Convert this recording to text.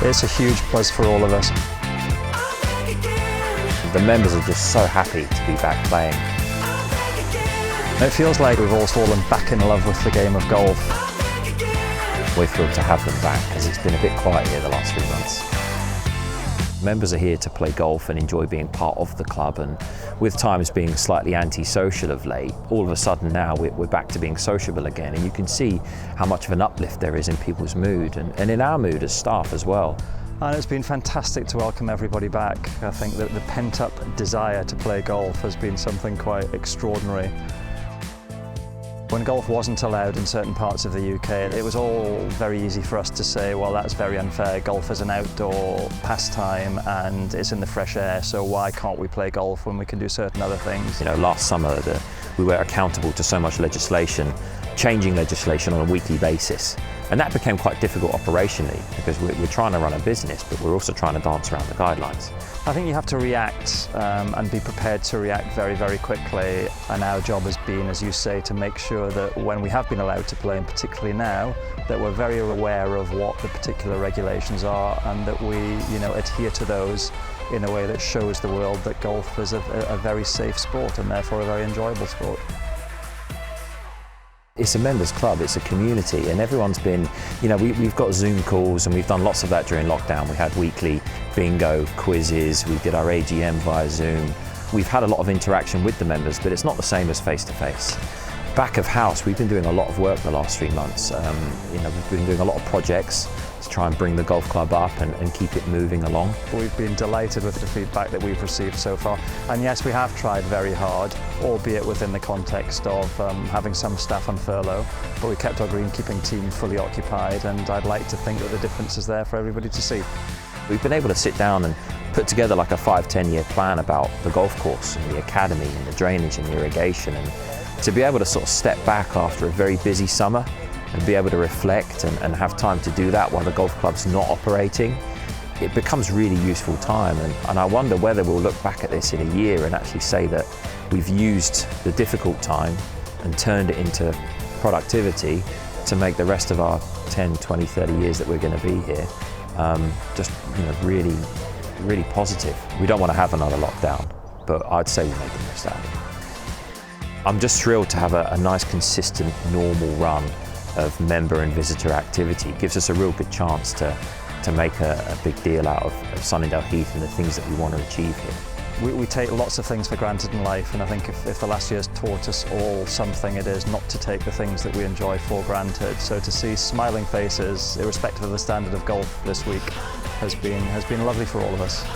It's a huge buzz for all of us. The members are just so happy to be back playing. It feels like we've all fallen back in love with the game of golf. We're thrilled to have them back because it's been a bit quiet here the last 3 months. Members are here to play golf and enjoy being part of the club, and with times being slightly anti-social of late, all of a sudden now we're back to being sociable again, and you can see how much of an uplift there is in people's mood and in our mood as staff as well. And it's been fantastic to welcome everybody back. I think that the pent-up desire to play golf has been something quite extraordinary. When golf wasn't allowed in certain parts of the UK, it was all very easy for us to say, well, that's very unfair. Golf is an outdoor pastime and it's in the fresh air, so why can't we play golf when we can do certain other things? You know, last summer we were accountable to so much legislation, changing legislation on a weekly basis. And that became quite difficult operationally because we're trying to run a business, but we're also trying to dance around the guidelines. I think you have to react and be prepared to react very, very quickly. And our job has been, as you say, to make sure that when we have been allowed to play, and particularly now, that we're very aware of what the particular regulations are and that we, adhere to those in a way that shows the world that golf is a very safe sport and therefore a very enjoyable sport. It's a members club, it's a community, and everyone's been, we've got Zoom calls and we've done lots of that during lockdown. We had weekly bingo quizzes, we did our AGM via Zoom. We've had a lot of interaction with the members, but it's not the same as face-to-face. Back of house, we've been doing a lot of work the last 3 months. We've been doing a lot of projects to try and bring the golf club up and keep it moving along. We've been delighted with the feedback that we've received so far. And yes, we have tried very hard, albeit within the context of having some staff on furlough, but we kept our greenkeeping team fully occupied, and I'd like to think that the difference is there for everybody to see. We've been able to sit down and put together like a 5-10 year plan about the golf course and the academy and the drainage and the irrigation, and to be able to sort of step back after a very busy summer and be able to reflect and have time to do that while the golf club's not operating, it becomes really useful time. And I wonder whether we'll look back at this in a year and actually say that we've used the difficult time and turned it into productivity to make the rest of our 10, 20, 30 years that we're going to be here really, really positive. We don't want to have another lockdown, but I'd say we made the most out of it. I'm just thrilled to have a nice, consistent, normal run of member and visitor activity. It gives us a real good chance to make a big deal out of Sunningdale Heath and the things that we want to achieve here. We take lots of things for granted in life, and I think if the last year's taught us all something, it is not to take the things that we enjoy for granted. So to see smiling faces, irrespective of the standard of golf this week, has been lovely for all of us.